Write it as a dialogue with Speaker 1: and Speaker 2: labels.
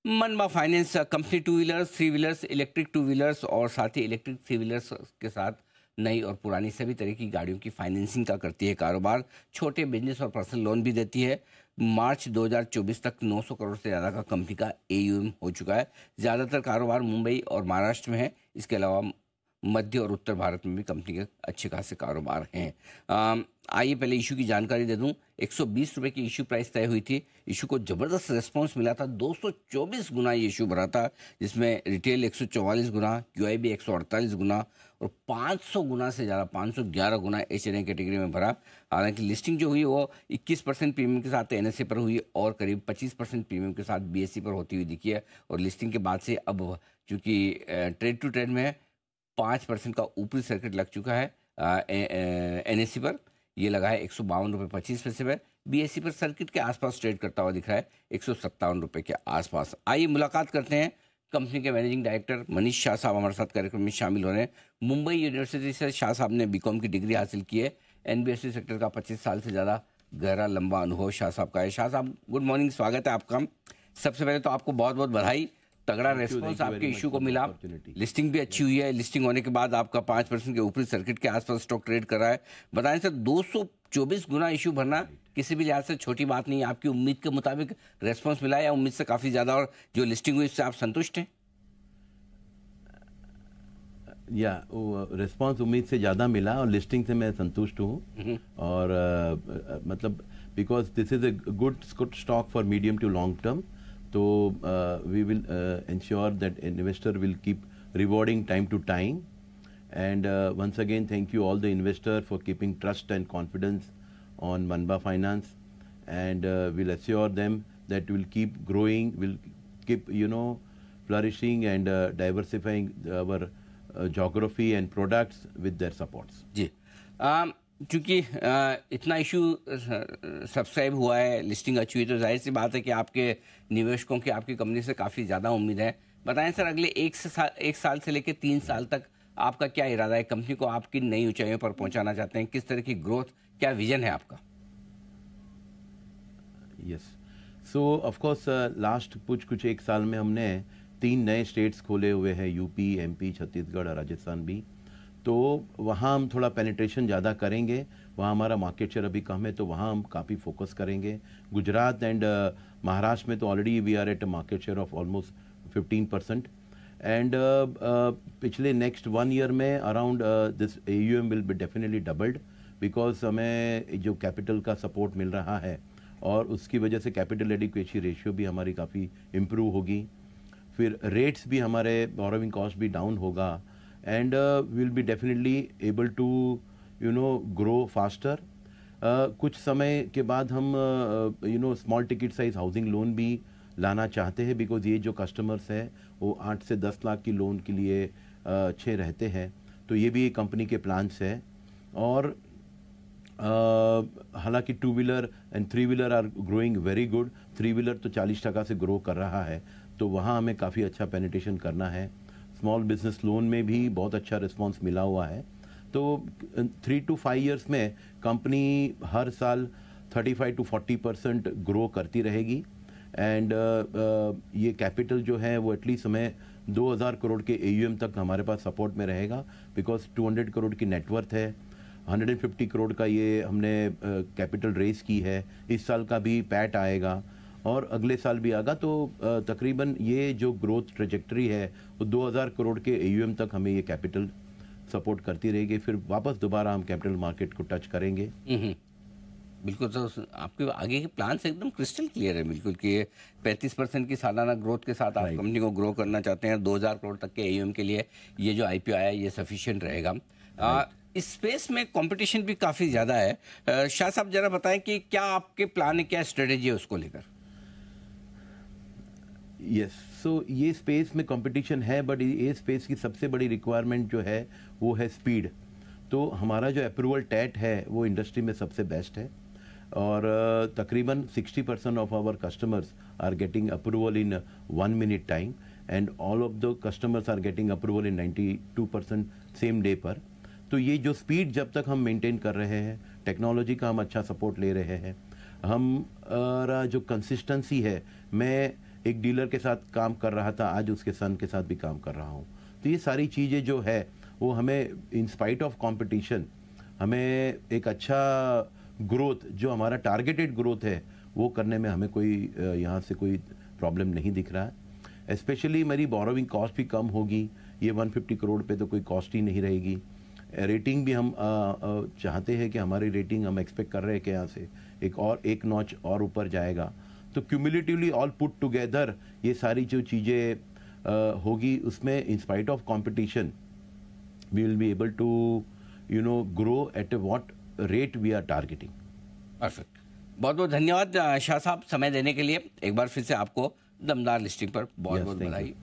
Speaker 1: मनवा finance company two wheelers, three wheelers, electric two wheelers और साथ ही इलेक्ट्रिक थ्री व्हीलर्स के साथ नई और पुरानी सभी तरह की गाड़ियों की फाइनेंसिंग का करती है कारोबार। छोटे बिजनेस और पर्सनल लोन भी देती है। मार्च 2024 तक 900 करोड़ से ज़्यादा का कंपनी का एयूएम हो चुका है। ज़्यादातर कारोबार मुंबई और महाराष्ट्र में है। इसके अलावा मध्य और उत्तर भारत में भी कंपनी के अच्छे खासे कारोबार हैं। आइए पहले इशू की जानकारी दे दूं। 120 रुपये की इशू प्राइस तय हुई थी। इशू को ज़बरदस्त रिस्पांस मिला था। 224 गुना ये इशू भरा था, जिसमें रिटेल 144 गुना, क्यूआईबी 148 गुना और 500 गुना से ज़्यादा 511 गुना एचएनए कैटेगरी में भरा। हालांकि लिस्टिंग जो हुई वो 21% प्रीमियम के साथ एनएसए पर हुई और करीब 25% प्रीमियम के साथ बीएसई पर होती हुई दिखी है। और लिस्टिंग के बाद से अब चूँकि ट्रेड टू ट्रेड में है, 5% का ऊपरी सर्किट लग चुका है। एनएससी पर ये लगा है 152.25 पर। बीएससी पर सर्किट के आसपास ट्रेड करता हुआ दिख रहा है 157 के आसपास। आइए मुलाकात करते हैं कंपनी के मैनेजिंग डायरेक्टर मनीष शाह साहब हमारे साथ कार्यक्रम में शामिल हो रहे हैं। मुंबई यूनिवर्सिटी से शाह साहब ने बीकॉम की डिग्री हासिल की है। एनबीएफसी सेक्टर का 25 साल से ज़्यादा गहरा लंबा अनुभव शाह साहब का है। शाह साहब गुड मॉर्निंग, स्वागत है आपका। सबसे पहले तो आपको बहुत बहुत बधाई, तगड़ा रेस्पॉन्स आपके इशू को मिला। लिस्टिंग भी अच्छी हुई है। लिस्टिंग होने के बाद आपका 5% के ऊपरी सर्किट के आसपास स्टॉक ट्रेड कर रहा है। बताएं सर, 224 गुना इशू भरना किसी भी लिहाज से छोटी बात नहीं है। आपकी उम्मीद के मुताबिक रेस्पॉन्स मिला या उम्मीद से काफ़ी ज़्यादा, और जो लिस्टिंग हुई इससे आप संतुष्ट हैं?
Speaker 2: या रिस्पांस उम्मीद से ज़्यादा मिला और लिस्टिंग से मैं संतुष्ट हूँ। और मतलब because this is a good stock for medium to long term, तो we will ensure that investor will keep rewarding time to time. And once again, thank you all the investor for keeping trust and confidence on Manba Finance, and we'll assure them that we'll keep growing, we'll keep flourishing and diversifying our geography and products with their supports.
Speaker 1: जी, क्योंकि इतना issue subscribe हुआ है, listing अच्छी हुई, तो जाहिर सी बात है कि आपके निवेशकों की आपकी कंपनी से काफ़ी ज़्यादा उम्मीद है। बताएं सर, अगले एक साल से लेकर 3 साल तक आपका क्या इरादा है? कंपनी को आपकी नई ऊंचाइयों पर पहुंचाना चाहते हैं? किस तरह की ग्रोथ, क्या विजन है आपका?
Speaker 2: Yes, so of course last कुछ एक साल में हमने 3 नए स्टेट्स खोले हुए हैं, यूपी, एमपी, छत्तीसगढ़ और राजस्थान भी। तो वहाँ हम थोड़ा पेनिट्रेशन ज़्यादा करेंगे। वहाँ हमारा मार्केट शेयर अभी कम है, तो वहाँ हम काफ़ी फोकस करेंगे। गुजरात एंड महाराष्ट्र में तो already we are at a market share of almost 15%। And पिछले नेक्स्ट 1 ईयर में around this AUM will be definitely doubled, because हमें जो कैपिटल का सपोर्ट मिल रहा है और उसकी वजह से कैपिटल एडिक्वेसी रेशियो भी हमारी काफ़ी इम्प्रूव होगी। फिर रेट्स भी, हमारे बोरोविंग कॉस्ट भी डाउन होगा, and we'll be definitely able to grow faster. कुछ समय के बाद हम small ticket size housing loan भी लाना चाहते हैं, बिकॉज ये जो कस्टमर्स हैं वो 8 से 10 लाख की लोन के लिए अच्छे रहते हैं। तो ये भी कंपनी के प्लान्स है। और हालांकि 2 wheeler and 3 wheeler are growing very good. 3 wheeler तो 40% से ग्रो कर रहा है, तो वहाँ हमें काफ़ी अच्छा पेनिट्रेशन करना है। स्मॉल बिजनेस लोन में भी बहुत अच्छा रिस्पांस मिला हुआ है। तो 3 to 5 इयर्स में कंपनी हर साल 35 to 40% ग्रो करती रहेगी। एंड ये कैपिटल जो है वो एटलीस्ट हमें 2000 करोड़ के AUM तक हमारे पास सपोर्ट में रहेगा, बिकॉज 200 करोड़ की नेटवर्थ है। 150 करोड़ का ये हमने कैपिटल रेस की है। इस साल का भी पैट आएगा और अगले साल भी आएगा। तो तकरीबन ये जो ग्रोथ ट्रेजेक्टरी है वो 2000 करोड़ के AUM तक हमें ये कैपिटल सपोर्ट करती रहेगी। फिर वापस दोबारा हम कैपिटल मार्केट को टच करेंगे।
Speaker 1: बिल्कुल। तो आपके आगे के प्लान से एकदम क्रिस्टल क्लियर है बिल्कुल कि 35% की सालाना ग्रोथ के साथ आप कंपनी को ग्रो करना चाहते हैं। 2000 करोड़ तक के AUM के लिए ये जो IPO आया ये सफिशिएंट रहेगा। इस स्पेस में कंपटीशन भी काफ़ी ज़्यादा है। शाह साहब जरा बताएं कि क्या आपके प्लान है, क्या स्ट्रेटेजी है उसको लेकर?
Speaker 2: यस, सो ये स्पेस में कंपटीशन है, बट ये स्पेस की सबसे बड़ी रिक्वायरमेंट जो है वो है स्पीड। तो हमारा जो अप्रूवल टैट है वो इंडस्ट्री में सबसे बेस्ट है, और तकरीबन 60% of our customers are getting approval in 1 minute time, and all of the customers are getting approval in 92% same day पर। तो ये जो स्पीड जब तक हम मेंटेन कर रहे हैं, टेक्नोलॉजी का हम अच्छा सपोर्ट ले रहे हैं, हम जो कंसिस्टेंसी है, मैं एक डीलर के साथ काम कर रहा था, आज उसके सन के साथ भी काम कर रहा हूँ। तो ये सारी चीज़ें जो है वो हमें इन स्पाइट ऑफ कंपटीशन हमें एक अच्छा ग्रोथ, जो हमारा टारगेटेड ग्रोथ है, वो करने में हमें कोई यहाँ से कोई प्रॉब्लम नहीं दिख रहा है। स्पेशली मेरी बोरोविंग कॉस्ट भी कम होगी, ये 150 करोड़ पे तो कोई कॉस्ट ही नहीं रहेगी। रेटिंग भी हम चाहते हैं कि हमारी रेटिंग, हम एक्सपेक्ट कर रहे हैं कि यहाँ से एक नॉच और ऊपर जाएगा। तो क्यूमुलेटिवली ऑल पुट टुगेदर ये सारी जो चीज़ें होगी, उसमें in spite of competition we will be able to grow at what rate we are targeting.
Speaker 1: Perfect. बहुत बहुत धन्यवाद शाह साहब समय देने के लिए। एक बार फिर से आपको दमदार लिस्टिंग पर बहुत बहुत
Speaker 2: thank you.
Speaker 1: बधाई।